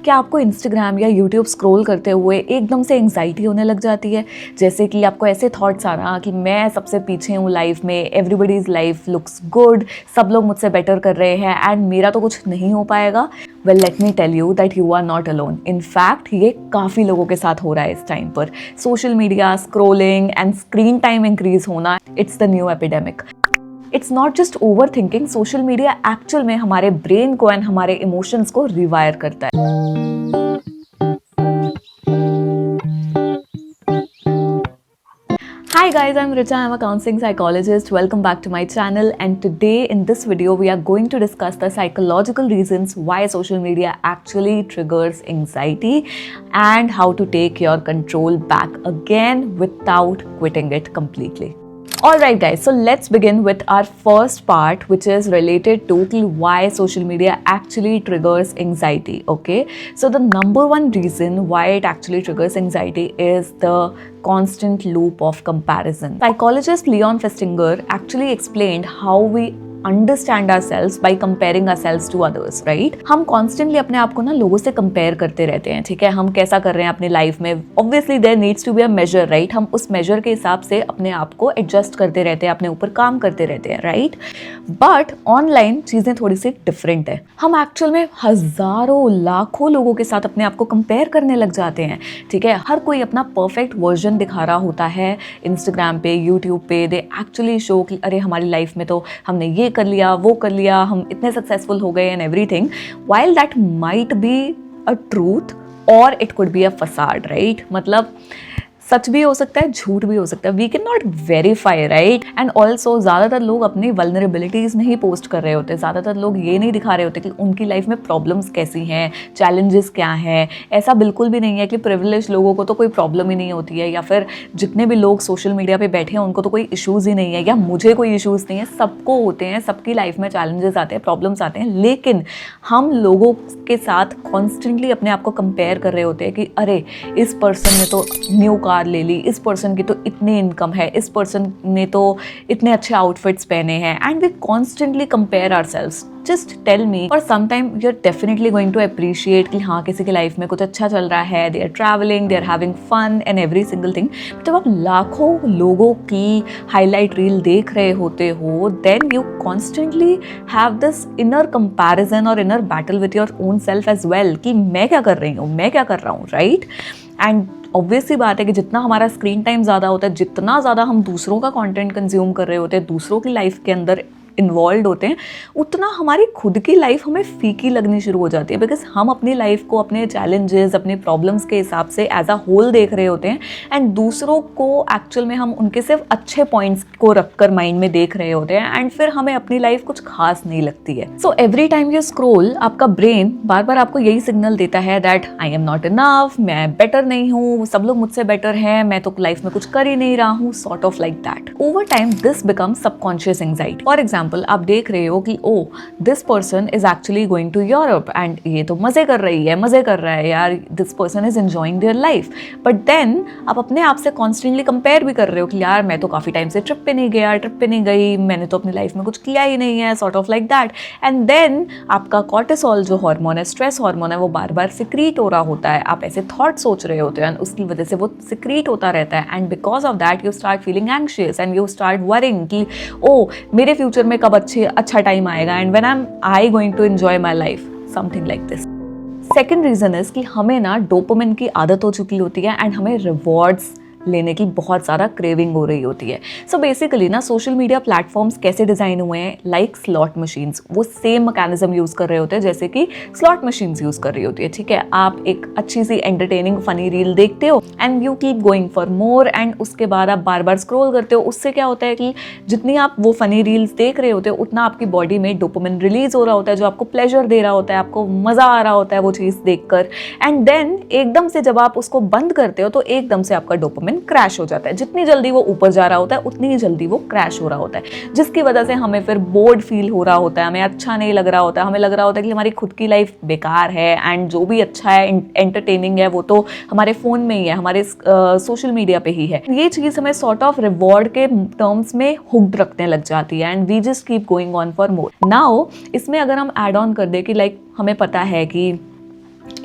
क्या आपको इंस्टाग्राम या यूट्यूब स्क्रॉल करते हुए एकदम से एंग्जाइटी होने लग जाती है? जैसे कि आपको ऐसे थॉट्स आ रहा कि मैं सबसे पीछे हूँ लाइफ में, एवरीबडीज़ लाइफ लुक्स गुड, सब लोग मुझसे बेटर कर रहे हैं एंड मेरा तो कुछ नहीं हो पाएगा। Well let me tell you that you are not alone. In fact ये काफ़ी लोगों के साथ हो रहा है इस टाइम पर। Social media scrolling and screen time increase होना, it's the new epidemic. It's not just over thinking, social media actual में हमारे ब्रेन को एंड हमारे इमोशंस को रिवायर करता है। Hi guys, I'm Richa. I'm a counseling psychologist. Welcome back to my channel, and today in this video we are going to discuss the psychological reasons why social media actually triggers anxiety and how to take your control back again without quitting it completely. Alright guys, so let's begin with our first part, which is related to why social media actually triggers anxiety. Okay, so the number one reason why it actually triggers anxiety is the constant loop of comparison. Psychologist Leon Festinger actually explained how we understand our selves by comparing our selves to others, right? हम constantly अपने आप को ना लोगों से compare करते रहते हैं, ठीक है? हम कैसा कर रहे हैं अपनी लाइफ में, obviously there needs to be a measure, right? हम उस मेजर के हिसाब से अपने आप को एडजस्ट करते रहते हैं, अपने ऊपर काम करते रहते हैं, राइट? बट ऑनलाइन चीज़ें थोड़ी सी डिफरेंट है। हम एक्चुअल में हज़ारों लाखों लोगों के साथ अपने आप को कंपेयर करने लग जाते हैं, ठीक है? हर कोई अपना परफेक्ट वर्जन दिखा रहा होता है इंस्टाग्राम पे, यूट्यूब पे। दे एक्चुअली शो कि अरे हमारी लाइफ में तो हमने ये कर लिया, वो कर लिया, हम इतने सक्सेसफुल हो गए and everything, while that might be a truth और it could be a facade, right? मतलब सच भी हो सकता है, झूठ भी हो सकता है, we can not verify, right? And also ज़्यादातर लोग अपनी वल्नरेबिलिटीज़ नहीं पोस्ट कर रहे होते, ज़्यादातर लोग ये नहीं दिखा रहे होते कि उनकी लाइफ में प्रॉब्लम्स कैसी हैं, चैलेंजेस क्या हैं। ऐसा बिल्कुल भी नहीं है कि प्रिविलेज लोगों को तो कोई प्रॉब्लम ही नहीं होती है, या फिर जितने भी लोग सोशल मीडिया पे बैठे हैं उनको तो कोई इशूज़ ही नहीं है, या मुझे कोई इशूज़ नहीं है। सबको होते हैं, सबकी लाइफ में चैलेंजेस आते हैं, प्रॉब्लम्स आते हैं, लेकिन हम लोगों के साथ कॉन्स्टेंटली अपने आप को कंपेयर कर रहे होते हैं कि अरे इस पर्सन ने तो न्यू कार ले ली, इस पर्सन की तो इतनी इनकम है, इस पर्सन ने तो इतने अच्छे आउटफिट्स पहने हैं, and we constantly compare ourselves. Just tell me, और sometime you are definitely going to appreciate कि हाँ किसी की लाइफ में कुछ अच्छा चल रहा है, they are travelling, they are having fun and every single thing. जब आप लाखों लोगों की हाईलाइट रील देख रहे होते हो, then you constantly have this inner comparison और inner battle with your own self as well कि मैं क्या कर रही हूँ, मैं क्या कर रहा हूँ, राइट? एंड ऑब्वियसली बात है कि जितना हमारा स्क्रीन टाइम ज़्यादा होता है, जितना ज़्यादा हम दूसरों का कंटेंट कंज्यूम कर रहे होते हैं, दूसरों की लाइफ के अंदर इन्वॉल्व होते हैं, उतना हमारी खुद की लाइफ हमें फीकी लगनी शुरू हो जाती है, बिकॉज हम अपनी लाइफ को अपने चैलेंजेस, अपने प्रॉब्लम्स के हिसाब से एज अ होल देख रहे होते हैं, एंड दूसरों को एक्चुअल में हम उनके सिर्फ अच्छे पॉइंट्स को रखकर माइंड में देख रहे होते हैं, एंड फिर हमें अपनी लाइफ कुछ खास नहीं लगती है। So every time you scroll, आपका ब्रेन बार बार आपको यही सिग्नल देता है that I am not enough, मैं बेटर नहीं हूँ, सब लोग मुझसे बेटर हैं, मैं तो लाइफ में कुछ कर ही नहीं रहा हूँ, sort of like that. Over time this becomes subconscious anxiety. For example, आप देख रहे हो कि oh this person is actually going to Europe and ये तो मजे कर रही है, मजे कर रहा है यार, this person is enjoying their life. But then आप अपने आप से कॉन्स्टेंटली कंपेयर भी कर रहे हो कि यार मैं तो काफ़ी टाइम से ट्रिप पे नहीं गया, ट्रिप पे नहीं गई, मैंने तो अपनी लाइफ में कुछ किया ही नहीं है, sort of like that. And then आपका कॉर्टिसोल जो हार्मोन है, स्ट्रेस हार्मोन है, वो बार बार सिक्रीट हो रहा होता है, आप ऐसे थॉट सोच रहे होते हैं, उसकी वजह से वो सिक्रीट होता रहता है, and because of that you start feeling anxious and you start worrying कि ओ मेरे फ्यूचर में कब अच्छा टाइम आएगा, and when I going to enjoy my life, something like this. Second reason is कि हमें ना डोपामिन की आदत हो चुकी होती है एंड हमें रिवॉर्ड्स लेने की बहुत ज़्यादा क्रेविंग हो रही होती है। सो बेसिकली ना सोशल मीडिया प्लेटफॉर्म्स कैसे डिज़ाइन हुए हैं, लाइक स्लॉट मशीन्स, वो सेम मैकेनिज्म यूज़ कर रहे होते हैं जैसे कि स्लॉट मशीन्स यूज़ कर रही होती है, ठीक है? आप एक अच्छी सी एंटरटेनिंग फनी रील देखते हो and you keep going for more, and उसके बाद आप बार बार स्क्रॉल करते हो। उससे क्या होता है कि जितनी आप वो फनी रील्स देख रहे होते हो, उतना आपकी बॉडी में डोपामिन रिलीज हो रहा होता है, जो आपको प्लेजर दे रहा होता है, आपको मज़ा आ रहा होता है वो चीज़ देखकर। एंड देन एकदम से जब आप उसको बंद करते हो तो एकदम से आपका डोपामिन क्रैश हो जाता है। जितनी जल्दी वो ऊपर जा रहा होता है उतनी ही जल्दी वो क्रैश हो रहा होता है, जिसकी वजह से हमें फिर बोर्ड फील हो रहा होता है, हमें अच्छा नहीं लग रहा होता है, हमें लग रहा होता है कि हमारी खुद की लाइफ बेकार है, एंड जो भी अच्छा है एंटरटेनिंग है वो तो हमारे फ़ोन में ही है, हमारे सोशल मीडिया पे ही है। ये चीज़ हमें सॉर्ट ऑफ रिवॉर्ड के टर्म्स में हुक्ड रखने लग जाती है, and we just keep going on for more. Now इसमें अगर हम एड ऑन कर दे कि लाइक हमें पता है कि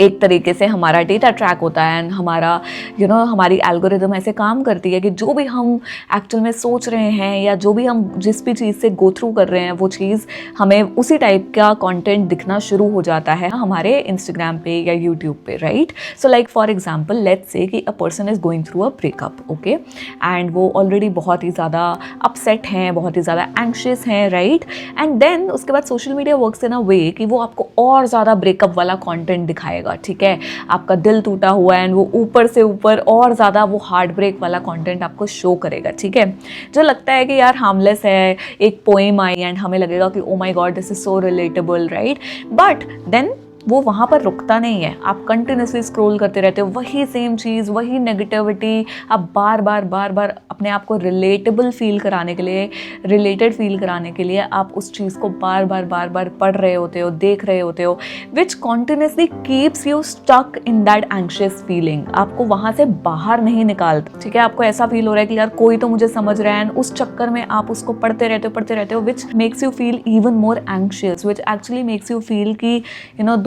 एक तरीके से हमारा डेटा ट्रैक होता है एंड हमारा हमारी एल्गोरिदम ऐसे काम करती है कि जो भी हम एक्चुअल में सोच रहे हैं या जो भी हम जिस भी चीज़ से गो थ्रू कर रहे हैं वो चीज़ हमें उसी टाइप का कंटेंट दिखना शुरू हो जाता है हमारे इंस्टाग्राम पे या यूट्यूब पे, right? So like for example let's say कि a person is going through a breakup, okay, and वो ऑलरेडी बहुत ही ज़्यादा अपसेट हैं, बहुत ही ज़्यादा एंग्शियस हैं, राइट? एंड देन उसके बाद सोशल मीडिया वर्क्स इन अ वे कि वो आपको और ज़्यादा ब्रेकअप वाला कॉन्टेंट दिखाएगा, ठीक है? आपका दिल टूटा हुआ है एंड वो ऊपर से ऊपर और ज़्यादा वो हार्ट ब्रेक वाला कंटेंट आपको शो करेगा, ठीक है? जो लगता है कि यार हार्मलेस है, एक पोएम आई एंड हमें लगेगा कि oh my God this is so relatable, right? But then वो वहाँ पर रुकता नहीं है, आप कंटिन्यूसली स्क्रॉल करते रहते हो, वही सेम चीज़, वही नेगेटिविटी, आप बार बार अपने आप को रिलेटेबल फील कराने के लिए, रिलेटेड फील कराने के लिए आप उस चीज़ को बार बार पढ़ रहे होते हो, देख रहे होते हो, which continuously keeps you stuck in that anxious feeling, आपको वहाँ से बाहर नहीं निकालता, ठीक है? आपको ऐसा फील हो रहा है कि यार कोई तो मुझे समझ रहा है एंड उस चक्कर में आप उसको पढ़ते रहते हो which makes you feel even more anxious, which actually makes you feel कि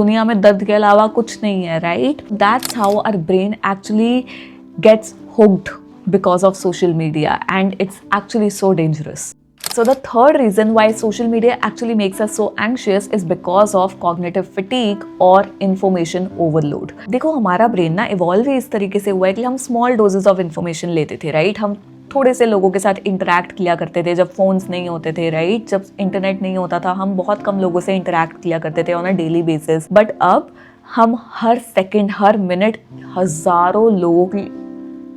दुनिया में दर्द के अलावा कुछ नहीं है, right? That's how our brain actually gets hooked because of social media, and it's actually so dangerous. So the third reason why social media actually makes us so anxious is because of cognitive fatigue और information overload. देखो हमारा brain ना evolve ही इस तरीके से हुआ है कि हम स्मॉल डोजेस ऑफ इंफॉर्मेशन लेते थे, राइट? हम थोड़े से लोगों के साथ इंटरैक्ट किया करते थे जब फ़ोन्स नहीं होते थे, राइट? जब इंटरनेट नहीं होता था हम बहुत कम लोगों से इंटरैक्ट किया करते थे on a daily basis, but अब हम हर सेकेंड हर मिनट हज़ारों लोगों की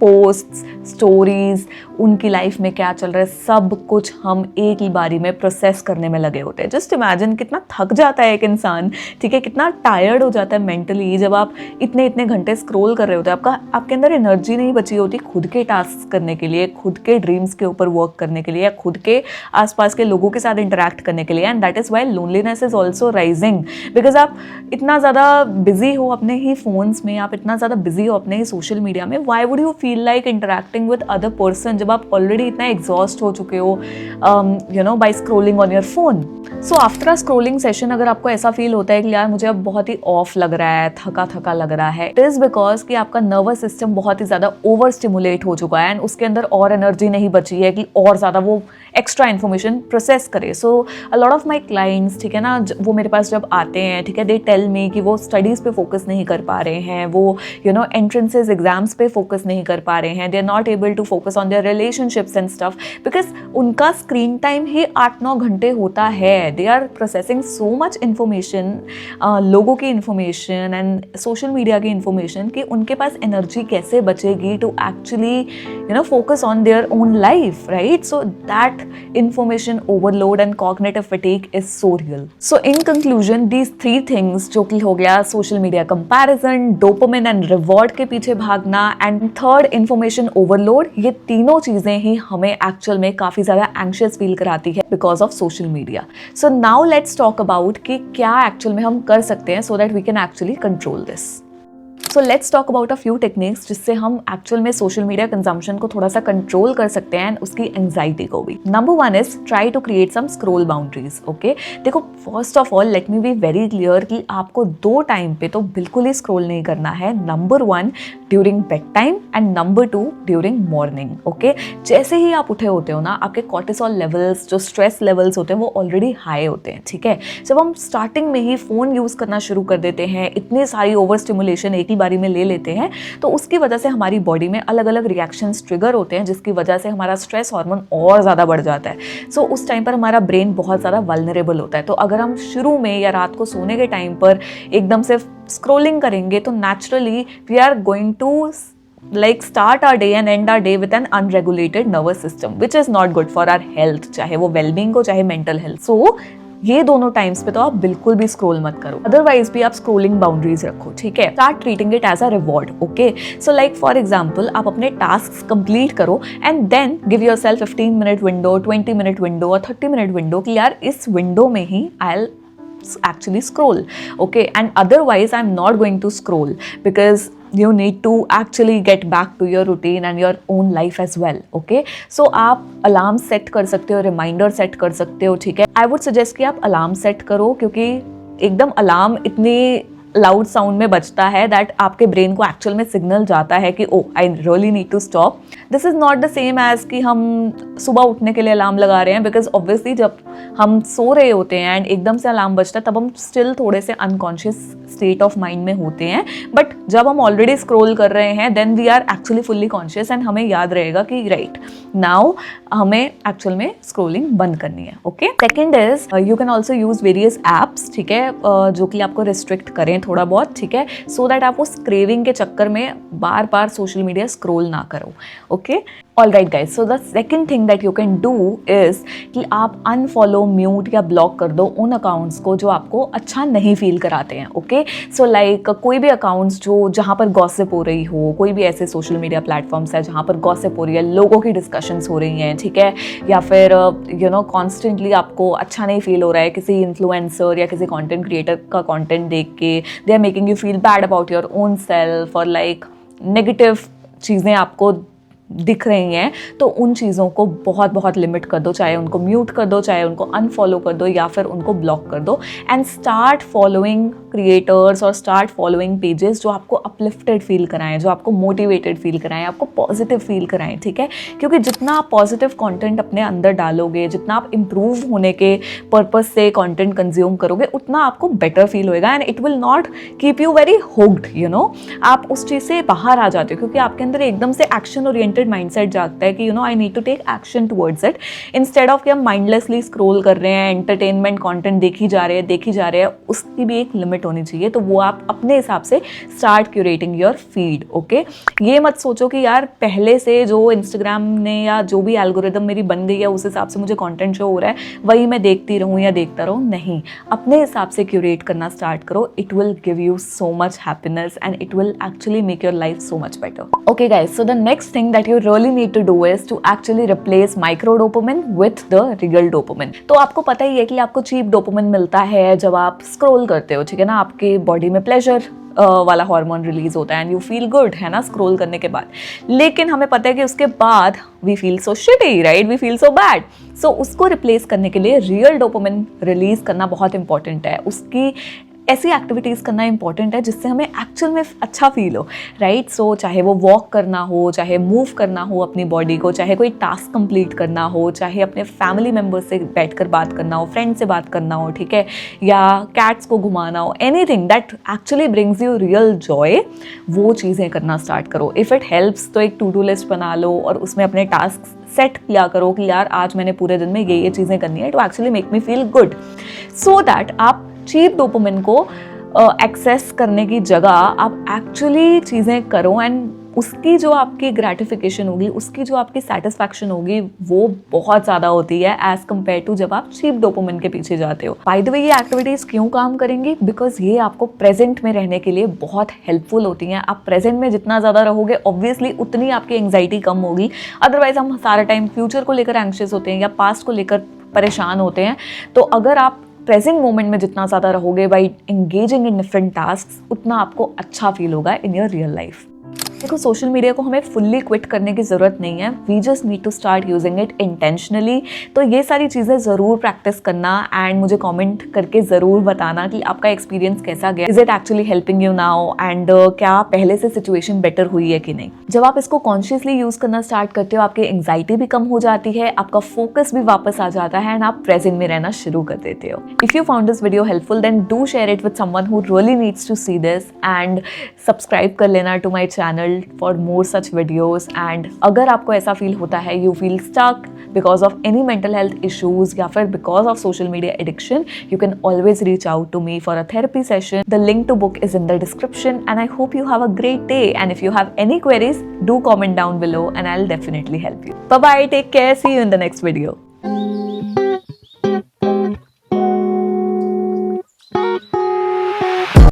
पोस्ट्स, स्टोरीज, उनकी लाइफ में क्या चल रहा है, सब कुछ हम एक ही बारी में प्रोसेस करने में लगे होते हैं। जस्ट इमेजिन कितना थक जाता है एक इंसान, ठीक है? कितना टायर्ड हो जाता है मेंटली जब आप इतने घंटे स्क्रॉल कर रहे होते हैं। आपके अंदर एनर्जी नहीं बची होती खुद के टास्क करने के लिए, खुद के ड्रीम्स के ऊपर वर्क करने के लिए, या खुद के आसपास के लोगों के साथ इंटरैक्ट करने के लिए। And that is why loneliness is also rising, because आप इतना ज़्यादा बिजी हो अपने ही फोन्स में, आप इतना ज़्यादा बिजी हो अपने ही सोशल मीडिया में, why would you feel like interacting with other person जब आप ऑलरेडी इतना एग्जॉस्ट हो चुके हो by scrolling on your phone. So after a scrolling session अगर आपको ऐसा फील होता है कि यार मुझे अब बहुत ही ऑफ लग रहा है, थका लग रहा है, इट इज बिकॉज कि आपका नर्वस सिस्टम बहुत ही ज़्यादा ओवर स्टिमुलेट हो चुका है एंड उसके अंदर और एनर्जी नहीं बची है कि और ज़्यादा वो एक्स्ट्रा इन्फॉर्मेशन प्रोसेस करे। So a lot of my clients, ठीक है ना, वो मेरे पास जब आते हैं, ठीक है, दे टेल मी कि वो स्टडीज़ पे फोकस नहीं कर पा रहे हैं, वो एंट्रेंसेस एग्जाम्स पे फोकस नहीं कर पा रहे हैं, they are not able to focus on their relationships and stuff, because उनका स्क्रीन टाइम ही 8-9 घंटे होता है। They are processing so much information, लोगों की इन्फॉर्मेशन एंड सोशल मीडिया की इन्फॉर्मेशन, कि उनके पास एनर्जी कैसे बचेगी to actually focus on their own life, right? So that information overload and cognitive fatigue is so real. So in conclusion, these 3 things जो कि हो गया social media comparison, dopamine and reward के पीछे भागना, and third information overload, ये तीनों चीजें ही हमें actual में काफी ज्यादा anxious feel कराती है because of social media. So now let's talk about कि क्या actual में हम कर सकते हैं so that we can actually control this. So let's talk about a few techniques जिससे हम एक्चुअल में सोशल मीडिया कंजम्पशन को थोड़ा सा कंट्रोल कर सकते हैं एंड उसकी एंजाइटी को भी। Number 1 is try to create some scroll boundaries, okay? देखो first of all let me be very clear कि आपको 2 टाइम पे तो बिल्कुल ही स्क्रोल नहीं करना है। Number 1 during bed time and number 2 during morning, okay? जैसे ही आप उठे होते हो ना, आपके कॉर्टिसोल लेवल्स, जो स्ट्रेस लेवल्स होते हैं, वो ऑलरेडी हाई होते हैं, ठीक है? जब हम स्टार्टिंग में ही फ़ोन यूज़ करना शुरू कर देते हैं, इतनी सारी ओवर स्टिमुलेशन एक ही बारी में ले लेते हैं, तो उसकी वजह से हमारी बॉडी में अलग अलग रिएक्शंस ट्रिगर होते हैं, जिसकी वजह से हमारा स्ट्रेस हार्मोन और ज़्यादा बढ़ जाता है। सो उस टाइम पर हमारा ब्रेन बहुत ज़्यादा वल्नरेबल होता है। तो अगर हम शुरू में या रात को सोने के टाइम पर एकदम से स्क्रोलिंग करेंगे तो naturally we are going to like start our day and end our day with an unregulated nervous system which is not good for our health, चाहे वो well-being हो चाहे mental health. So ये दोनों टाइम्स पे तो आप बिल्कुल भी स्क्रॉल मत करो, अदरवाइज भी आप स्क्रोलिंग बाउंड्रीज रखो, ठीक है? Start treating it as a reward, okay? So like for example आप अपने टास्क कंप्लीट करो and then give yourself 15 minute window, 20 minute window और 30 मिनट विंडो कि यार इस विंडो में ही I actually scroll, okay? And otherwise I'm not going to scroll because you need to actually get back to your routine and your own life as well, okay? So आप alarm set कर सकते हो, reminder set कर सकते हो, ठीक है? I would suggest कि आप अलार्म सेट करो, क्योंकि एकदम अलार्म इतनी लाउड साउंड में बजता है दैट आपके ब्रेन को एक्चुअल में सिग्नल जाता है कि oh I really need to stop. This is not the same as कि हम सुबह उठने के लिए अलार्म लगा रहे हैं, बिकॉज ऑब्वियसली जब हम सो रहे होते हैं एंड एकदम से अलार्म बजता है तब हम स्टिल थोड़े से अनकॉन्शियस स्टेट ऑफ माइंड में होते हैं. बट जब हम ऑलरेडी स्क्रॉल कर रहे हैं then we are actually fully conscious and हमें याद रहेगा कि राइट नाउ हमें एक्चुअल में स्क्रॉलिंग बंद करनी है. Okay, second is you can also use various apps, ठीक है, जो कि आपको रिस्ट्रिक्ट करें थोड़ा बहुत, ठीक है, सो दैट आप उस क्रेविंग के चक्कर में बार बार सोशल मीडिया स्क्रॉल ना करो. Okay, all right guys, so the second thing that you can do is कि आप अनफॉलो, म्यूट या ब्लॉक कर दो उन अकाउंट्स को जो आपको अच्छा नहीं फील कराते हैं. ओके, सो लाइक कोई भी अकाउंट्स जो जहाँ पर गॉसिप हो रही हो, कोई भी ऐसे सोशल मीडिया प्लेटफॉर्म्स है जहाँ पर गॉसिप हो रही है, लोगों की डिस्कशंस हो रही हैं, ठीक है, या फिर यू नो कॉन्स्टेंटली आपको अच्छा नहीं फील हो रहा है किसी इन्फ्लुएंसर या किसी कंटेंट क्रिएटर का कंटेंट देख के, they are making you feel bad about your own self और लाइक नेगेटिव चीज़ें आपको दिख रही हैं, तो उन चीज़ों को बहुत बहुत लिमिट कर दो, चाहे उनको म्यूट कर दो, चाहे उनको अनफॉलो कर दो या फिर उनको ब्लॉक कर दो. एंड स्टार्ट फॉलोइंग क्रिएटर्स और स्टार्ट फॉलोइंग पेजेस जो आपको अपलिफ्टेड फील कराएं, जो आपको मोटिवेटेड फील कराएं, आपको पॉजिटिव फील कराएं. ठीक है, क्योंकि जितना आप पॉजिटिव कंटेंट अपने अंदर डालोगे, जितना आप इम्प्रूव होने के पर्पज से कंटेंट कंज्यूम करोगे, उतना आपको बेटर फील होएगा and it will not keep you very hooked. You know, आप उस चीज़ से बाहर आ जाते हो क्योंकि आपके अंदर एकदम से एक्शन ओरिएंटेड माइंडसेट जागता है कि you know I need to take action towards it, instead of कि हम माइंडलेसली स्क्रॉल कर रहे हैं, एंटरटेनमेंट कंटेंट देखी जा रहे हैं. उसकी भी एक लिमिट होनी चाहिए, तो वो आप अपने हिसाब से start curating your feed. Okay, ये मत सोचो कि यार पहले से जो इंस्टाग्राम ने या जो भी एल्गोरिदम मेरी बन गई है उस हिसाब से मुझे कंटेंट शो हो रहा है वही मैं देखती रहूँ या देखता रहूँ. नहीं, अपने हिसाब से क्यूरेट करना स्टार्ट करो. It will give you so much happiness and it will actually make your life so much better. Okay guys, so the next thing that you really need to do is to actually replace micro dopamine with the real dopamine. तो आपको पता ही है कि आपको cheap dopamine मिलता है जब आप स्क्रॉल करते हो, ठीक है ना, आपके बॉडी में प्लेजर वाला हार्मोन रिलीज होता है एंड यू फील गुड, है ना, स्क्रॉल करने के बाद. लेकिन हमें पता है कि उसके बाद we feel so shitty, right, we feel so bad. So उसको रिप्लेस करने के लिए रियल डोपामिन रिलीज करना बहुत इंपॉर्टेंट है. उसकी ऐसी एक्टिविटीज़ करना इंपॉर्टेंट है जिससे हमें एक्चुअल में अच्छा फील हो, राइट. सो चाहे वो वॉक करना हो, चाहे मूव करना हो अपनी बॉडी को, चाहे कोई टास्क कंप्लीट करना हो, चाहे अपने फैमिली मेम्बर्स से बैठकर बात करना हो, फ्रेंड से बात करना हो, ठीक है, या कैट्स को घुमाना हो, anything that actually brings you real Joy, वो चीज़ें करना स्टार्ट करो. इफ़ इट हेल्प्स तो एक टू डू लिस्ट बना लो और उसमें अपने टास्क सेट किया करो कि यार आज मैंने पूरे दिन में ये चीज़ें करनी है to actually make me feel good, so that आप चीप डोपामिन को एक्सेस करने की जगह आप एक्चुअली चीज़ें करो एंड उसकी जो आपकी ग्रेटिफिकेशन होगी, उसकी जो आपकी सेटिस्फैक्शन होगी वो बहुत ज़्यादा होती है एज़ कम्पेयर टू जब आप चीप डोपामिन के पीछे जाते हो. बाय द वे, ये एक्टिविटीज़ क्यों काम करेंगी? बिकॉज ये आपको प्रेजेंट में रहने के लिए बहुत हेल्पफुल होती हैं. आप प्रेजेंट में जितना ज़्यादा रहोगे ऑब्वियसली उतनी आपकी एंग्जाइटी कम होगी. अदरवाइज हम सारा टाइम फ्यूचर को लेकर एंग्शियस होते हैं या पास्ट को लेकर परेशान होते हैं. तो अगर आप प्रेजेंट मोमेंट में जितना ज़्यादा रहोगे by engaging in different task, उतना आपको अच्छा फील होगा इन योर रियल लाइफ. देखो, सोशल मीडिया को हमें फुल्ली क्विट करने की ज़रूरत नहीं है. We just need to start using it intentionally. तो ये सारी चीज़ें ज़रूर प्रैक्टिस करना एंड मुझे कमेंट करके ज़रूर बताना कि आपका एक्सपीरियंस कैसा गया. Is it actually helping you now and क्या पहले से सिचुएशन बेटर हुई है कि नहीं. जब आप इसको कॉन्शियसली यूज़ करना स्टार्ट करते हो, आपकी एंग्जाइटी भी कम हो जाती है, आपका फोकस भी वापस आ जाता है एंड आप प्रेजेंट में रहना शुरू कर देते हो. If you found this video helpful then do share it with someone who really needs to see this and subscribe कर लेना to my channel for more such videos. and अगर आपको ऐसा फील होता है, you feel stuck because of any mental health issues या फिर because of social media addiction, you can always reach out to me for a therapy session. The link to book is in the description and I hope you have a great day. And if you have any queries, do comment down below and I'll definitely help you. Bye bye, take care, see you in the next video.